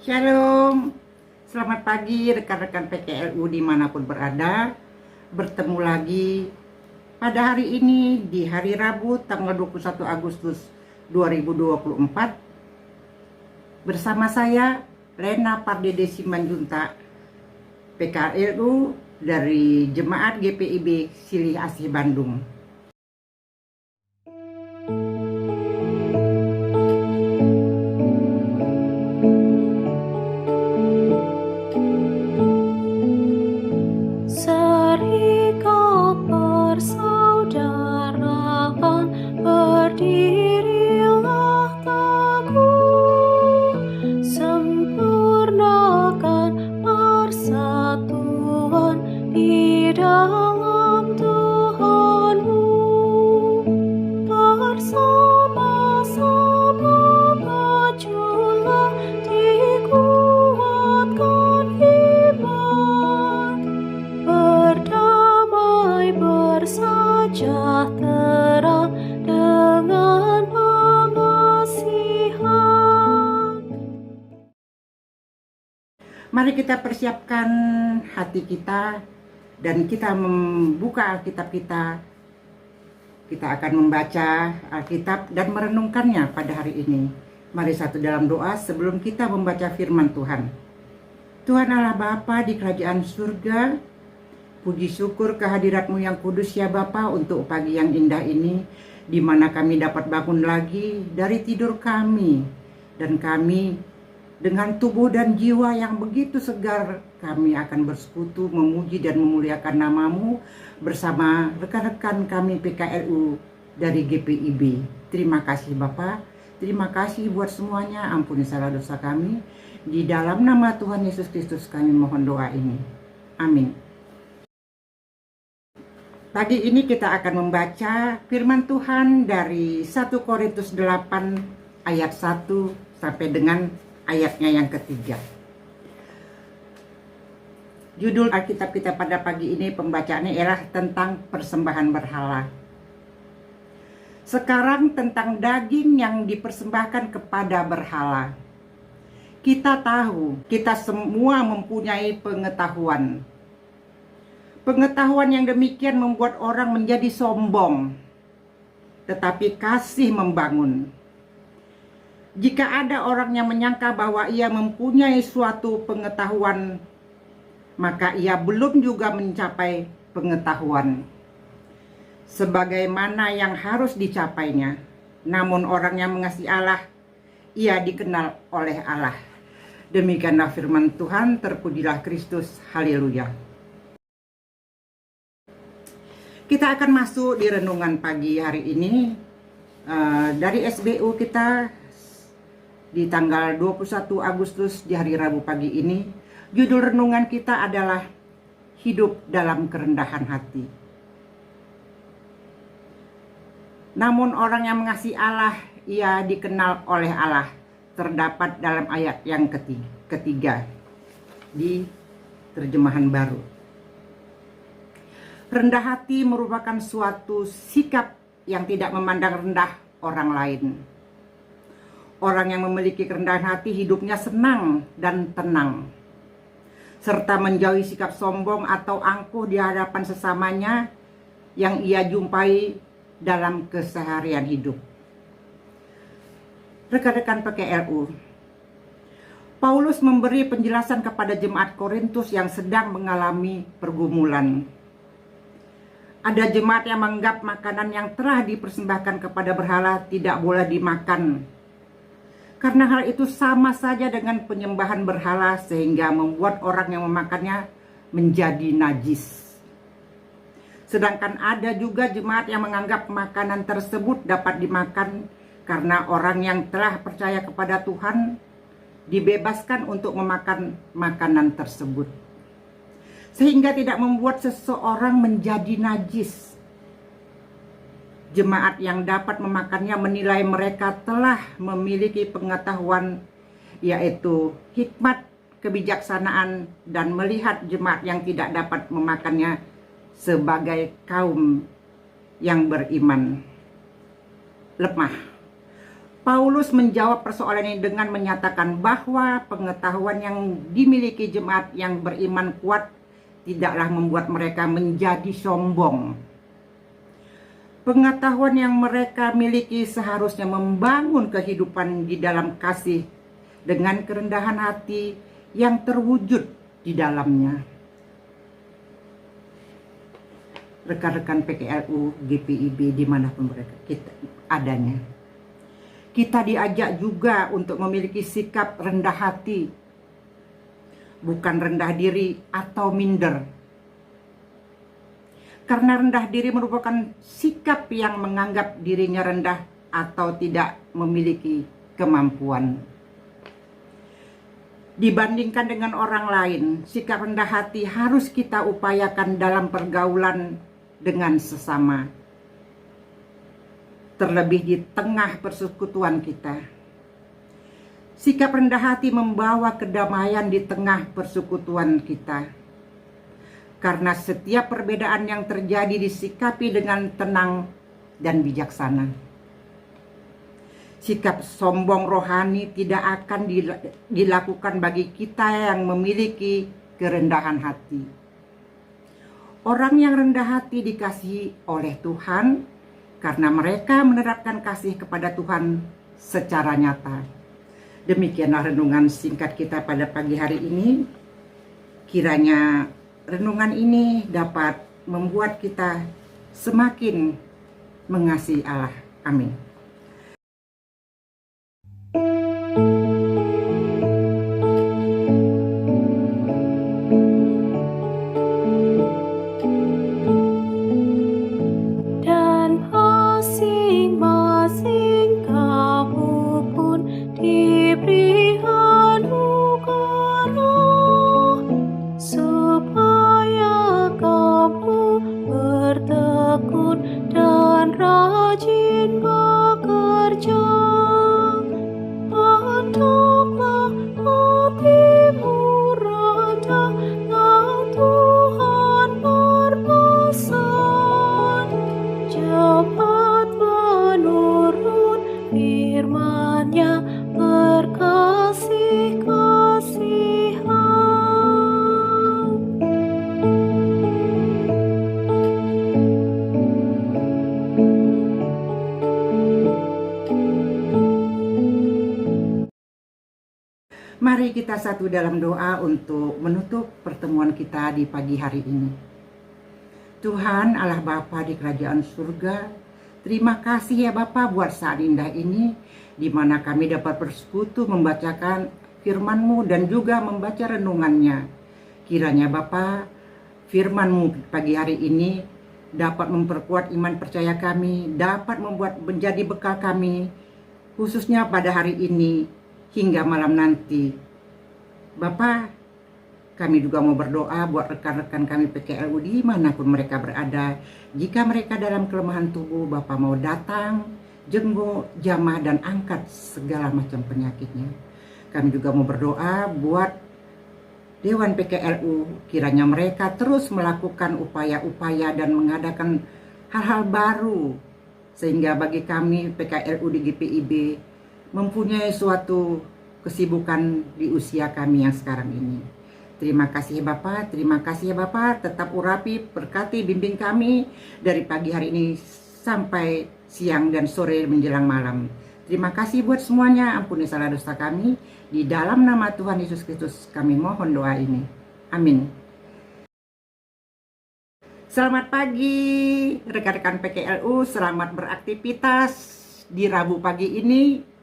Shalom, selamat pagi rekan-rekan PKLU dimanapun berada. Bertemu lagi pada hari ini di hari Rabu tanggal 21 Agustus 2024 bersama saya Lena Pardede Simanjuntak PKLU dari Jemaat GPIB Silih Asih Bandung. Mari kita persiapkan hati kita dan kita membuka Alkitab kita. Kita akan membaca Alkitab dan merenungkannya pada hari ini. Mari satu dalam doa sebelum kita membaca firman Tuhan. Tuhan Allah Bapa di kerajaan surga, puji syukur kehadirat-Mu yang kudus ya Bapa untuk pagi yang indah ini, di mana kami dapat bangun lagi dari tidur kami, dan kami dengan tubuh dan jiwa yang begitu segar, kami akan bersekutu, memuji dan memuliakan nama-Mu bersama rekan-rekan kami PKLU dari GPIB. Terima kasih Bapak, terima kasih buat semuanya, ampuni salah dosa kami. Di dalam nama Tuhan Yesus Kristus kami mohon doa ini. Amin. Pagi ini kita akan membaca firman Tuhan dari 1 Korintus 8 ayat 1 sampai dengan ayatnya yang ketiga. Judul Alkitab kita pada pagi ini pembacaannya ialah tentang persembahan berhala. Sekarang tentang daging yang dipersembahkan kepada berhala. Kita tahu, kita semua mempunyai pengetahuan. Pengetahuan yang demikian membuat orang menjadi sombong, tetapi kasih membangun. Jika ada orang yang menyangka bahwa ia mempunyai suatu pengetahuan, maka ia belum juga mencapai pengetahuan sebagaimana yang harus dicapainya. Namun orang yang mengasihi Allah, ia dikenal oleh Allah. Demikianlah firman Tuhan, terpujilah Kristus, haleluya. Kita akan masuk di renungan pagi hari ini dari SBU kita di tanggal 21 Agustus di hari Rabu pagi ini. Judul renungan kita adalah hidup dalam kerendahan hati. Namun orang yang mengasihi Allah, ia dikenal oleh Allah, terdapat dalam ayat yang ketiga di terjemahan baru. Rendah hati merupakan suatu sikap yang tidak memandang rendah orang lain. Orang yang memiliki kerendahan hati hidupnya senang dan tenang, serta menjauhi sikap sombong atau angkuh di hadapan sesamanya yang ia jumpai dalam keseharian hidup. Rekan-rekan PKLU, Paulus memberi penjelasan kepada jemaat Korintus yang sedang mengalami pergumulan. Ada jemaat yang menganggap makanan yang telah dipersembahkan kepada berhala tidak boleh dimakan, karena hal itu sama saja dengan penyembahan berhala, sehingga membuat orang yang memakannya menjadi najis. Sedangkan ada juga jemaat yang menganggap makanan tersebut dapat dimakan karena orang yang telah percaya kepada Tuhan dibebaskan untuk memakan makanan tersebut, sehingga tidak membuat seseorang menjadi najis. Jemaat yang dapat memakannya menilai mereka telah memiliki pengetahuan, yaitu hikmat, kebijaksanaan, dan melihat jemaat yang tidak dapat memakannya sebagai kaum yang beriman lemah. Paulus menjawab persoalan ini dengan menyatakan bahwa pengetahuan yang dimiliki jemaat yang beriman kuat tidaklah membuat mereka menjadi sombong. Pengetahuan yang mereka miliki seharusnya membangun kehidupan di dalam kasih dengan kerendahan hati yang terwujud di dalamnya. Rekan-rekan PKLU, GPIB, dimanapun mereka kita adanya, kita diajak juga untuk memiliki sikap rendah hati, bukan rendah diri atau minder. Karena rendah diri merupakan sikap yang menganggap dirinya rendah atau tidak memiliki kemampuan. Dibandingkan dengan orang lain, sikap rendah hati harus kita upayakan dalam pergaulan dengan sesama, terlebih di tengah persekutuan kita. Sikap rendah hati membawa kedamaian di tengah persekutuan kita, karena setiap perbedaan yang terjadi disikapi dengan tenang dan bijaksana. Sikap sombong rohani tidak akan dilakukan bagi kita yang memiliki kerendahan hati. Orang yang rendah hati dikasihi oleh Tuhan karena mereka menerapkan kasih kepada Tuhan secara nyata. Demikianlah renungan singkat kita pada pagi hari ini. Kiranya renungan ini dapat membuat kita semakin mengasihi Allah. Amin. Dan rajin bekerja, pantoklah hatimu Raja, tahu Tuhan berpesan, cepat menurut firman-Nya berkasih-kasihan. Mari kita satu dalam doa untuk menutup pertemuan kita di pagi hari ini. Tuhan Allah Bapa di kerajaan surga, terima kasih ya Bapa buat saat indah ini, di mana kami dapat bersekutu membacakan firman-Mu dan juga membaca renungannya. Kiranya Bapa, firman-Mu pagi hari ini dapat memperkuat iman percaya kami, dapat membuat menjadi bekal kami, khususnya pada hari ini hingga malam nanti. Bapa, kami juga mau berdoa buat rekan-rekan kami PKLU dimanapun mereka berada. Jika mereka dalam kelemahan tubuh, Bapa mau datang, jenguk, jamah, dan angkat segala macam penyakitnya. Kami juga mau berdoa buat Dewan PKLU, kiranya mereka terus melakukan upaya-upaya dan mengadakan hal-hal baru, sehingga bagi kami PKLU di GPIB mempunyai suatu kesibukan di usia kami yang sekarang ini. Terima kasih Bapak, terima kasih ya Bapak, tetap urapi, berkati, bimbing kami dari pagi hari ini sampai siang dan sore menjelang malam. Terima kasih buat semuanya, ampuni salah dosa kami. Di dalam nama Tuhan Yesus Kristus kami mohon doa ini. Amin. Selamat pagi rekan-rekan PKLU, selamat beraktivitas di Rabu pagi ini.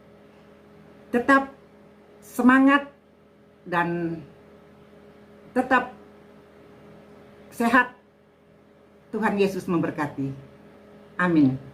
Tetap semangat dan tetap sehat. Tuhan Yesus memberkati. Amin.